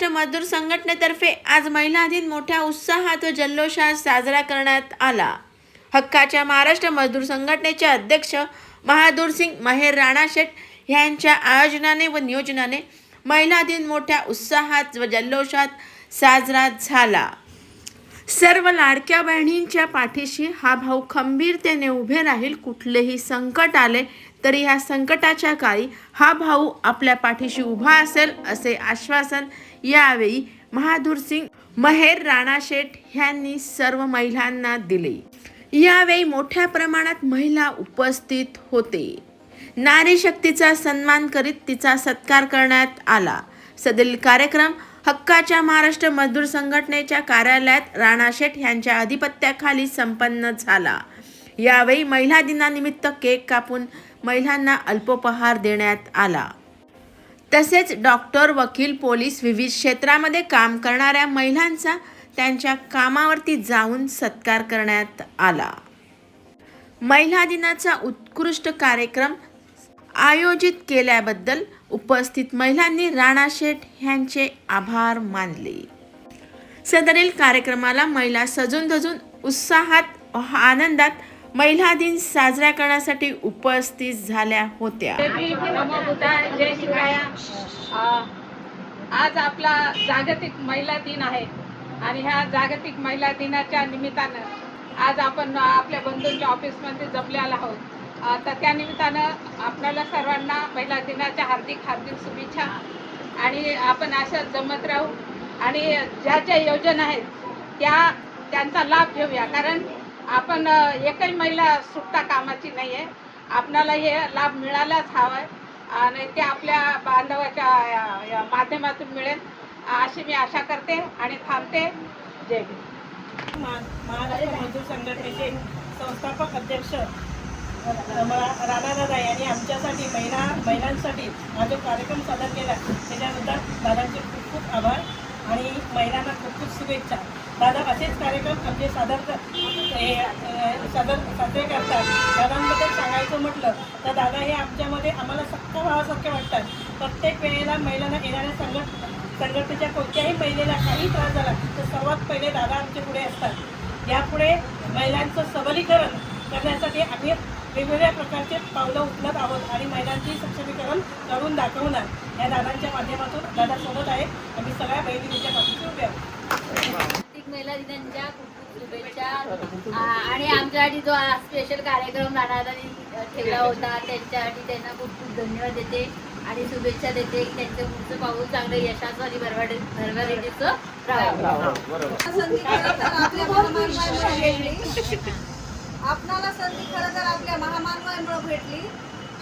महाराष्ट्र मजदूर संघटनेतर्फे आज महिला दिन मोठ्या उत्साहात व जल्लोषात साजरा करण्यात आला। हक्काच्या महाराष्ट्र मजदूर संघटनेचे अध्यक्ष बहादूरसिंग महेर राणाशेठ यांच्या आयोजनाने व नियोजनाने महिला दिन मोठ्या उत्साहात व जल्लोषात साजरा झाला। सर्व लाडक्या बहिणींच्या पाठीशी हा भाऊ खंबीरतेने उभे राहील। कुठलेही संकट आले तरी ह्या संकटाच्या काळी हा भाऊ आपल्या पाठीशी उभा असेल असे आश्वासन यावेळी बहादूरसिंग महेर राणाशेठ यांनी सर्व महिलांना दिले। यावेळी मोठ्या प्रमाणात महिला उपस्थित होते। नारी शक्तीचा सन्मान करीत तिचा सत्कार करण्यात आला। सदरील कार्यक्रम हक्काच्या महाराष्ट्र मजदूर संघटनेच्या कार्यालयात राणाशेठ यांच्या अधिपत्याखाली संपन्न झाला। यावेळी महिला दिनानिमित्त केक कापून महिलांना अल्पोपहार देण्यात आला। तसेच डॉक्टर, वकील, पोलीस विविध क्षेत्रामध्ये काम करणाऱ्या महिलांचा त्यांच्या कामावरती जाऊन सत्कार करण्यात आला। महिला दिनाचा उत्कृष्ट कार्यक्रम आयोजित केल्याबद्दल उपस्थित महिलांनी राणाशेठ यांचे आभार मानले। सदरील कार्यक्रमाला महिला सजून धजून उत्साहात आनंदात महिला दिन साजरा करण्यासाठी उपस्थित झाल्या होत्या। आज आपला जागतिक महिला दिन आहे आणि ह्या जागतिक महिला दिनाच्या निमित्तानं आज आपण आपल्या बंधूंच्या ऑफिसमध्ये जमलेला आहोत। तर त्या निमित्तानं आपल्याला सर्वांना महिला दिनाच्या हार्दिक शुभेच्छा। आणि आपण असं जमत राहू आणि ज्या ज्या योजना आहेत त्यांचा लाभ घेऊया, कारण आपण एकही महिला सुटता कामाची नाही आहे। आपल्याला हे लाभ मिळालाच हवा आहे आणि ते आपल्या बांधवाच्या माध्यमातून मिळेल अशी मी आशा करते आणि थांबते। जय भीम। महाराष्ट्र मजदूर संघटनेचे संस्थापक अध्यक्ष राणा यांनी आमच्यासाठी महिलांसाठी हा जो कार्यक्रम सादर केला त्याच्याबद्दल दादांचे खूप खूप आभार आणि महिलांना खूप खूप शुभेच्छा। दादा असेच कार्यक्रम आमचे साजरे करतात। दादांबद्दल सांगायचं म्हटलं तर दादा हे आमच्यामध्ये आम्हाला सक्का भावासारखे वाटतात। प्रत्येक वेळेला महिलांना येणाऱ्या संघटनेच्या कोणत्याही महिलेला काही त्रास झाला तर सर्वात पहिले दादा आमच्या पुढे असतात। यापुढे महिलांचं सबलीकरण करण्यासाठी आम्ही वेगवेगळ्या प्रकारचे पावलं उचलत आहोत आणि महिलांची सक्षमीकरण करून दाखवणार या दादांच्या माध्यमातून दादा सोबत आहे। आम्ही सगळ्या बहिणींच्या पाठीशी उभे आहोत। जागतिक महिला दिनाच्या खूप शुभेच्छा आणि आमच्यासाठी जो स्पेशल कार्यक्रम राणादानी ठेवला होता त्यांच्यासाठी त्यांना खूप खूप धन्यवाद देते आणि शुभेच्छा देते की त्यांचं पुढचं पाऊल चांगलं यशाचं आणि भरभराटीचं आपणाला संधी खरं तर आपल्या महामानवांमुळे भेटली।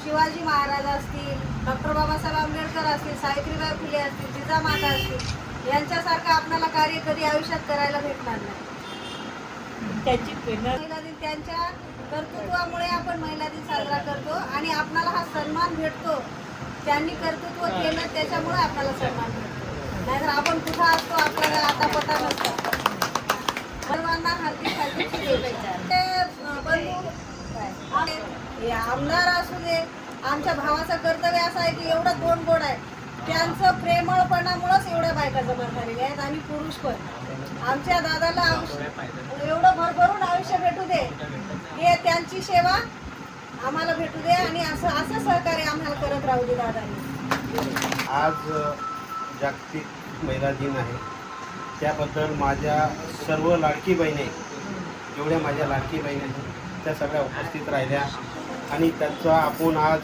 शिवाजी महाराज असतील, डॉक्टर बाबासाहेब आंबेडकर असतील, सावित्रीबाई फुले असतील, जिजामाता असतील, यांच्यासारखं आपल्याला कार्य कधी आयुष्यात करायला भेटणार नाही। त्यांची प्रेरणा त्यांच्या कर्तृत्वामुळे आपण महिला दिन साजरा करतो आणि आपल्याला हा सन्मान भेटतो। त्यांनी कर्तृत्व केलं त्याच्यामुळे आपल्याला सन्मान भेटतो, नाहीतर आपण कुठं असतो आपल्याला आता पता नसतो। सर्वांना हार्दिक शुभेच्छा। आमदार असू दे, आमच्या भावाचं कर्तव्य असं आहे की एवढं तोंड गोड आहे, त्यांचं प्रेमळपणामुळेच एवढ्या बायका जमा झालेल्या आहेत आणि पुरुष पण। आमच्या दादाला एवढं भरभरून आयुष्य भेटू दे, हे त्यांची सेवा आम्हाला भेटू दे आणि असं सहकार्य आम्हाला करत राहू दे दादांनी। आज जागतिक महिला दिन आहे, त्याबद्दल माझ्या सर्व लाडकी बहिणी, जेवढ्या माझ्या लाडकी बहिणी आहेत त्या सगळ्या उपस्थित राहिल्या आणि त्यांचा आपण आज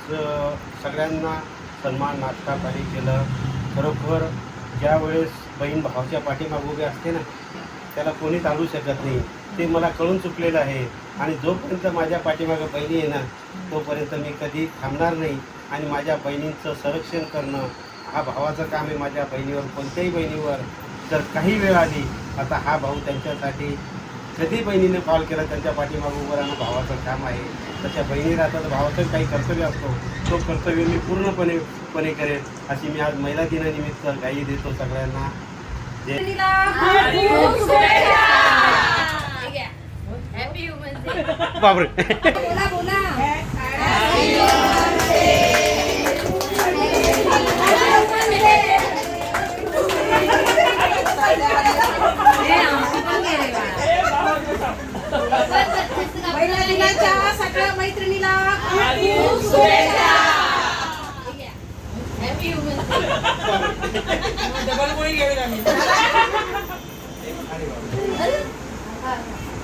सगळ्यांना सन्मान नाश्ता पाणी केलं। खरोखर ज्या वेळेस बहीण भावाच्या पाठीमागे उभी असते ना त्याला कोणी टाळू शकत नाही, ते मला कळून चुकलेलं आहे। आणि जोपर्यंत माझ्या पाठीमागे बहिणी आहे ना तोपर्यंत मी कधी थांबणार नाही आणि माझ्या बहिणींचं संरक्षण करणं हा भावाचं काम आहे। माझ्या बहिणीवर, कोणत्याही बहिणीवर जर काही वेळ आली, आता हा भाऊ त्यांच्यासाठी कधी बहिणीने कॉल केला त्यांच्या पाठीमागे उभं राहणं भावाचं काम आहे। तशा बहिणी राहतात, भावाचं काही कर्तव्य असतो तो कर्तव्य मी पूर्णपणे करेन अशी मी आज महिला दिनानिमित्त गाई देतो सगळ्यांना। बापरे हॅपी वुमन्स डबल पोळी घेऊन आम्ही अरे बाबा. डे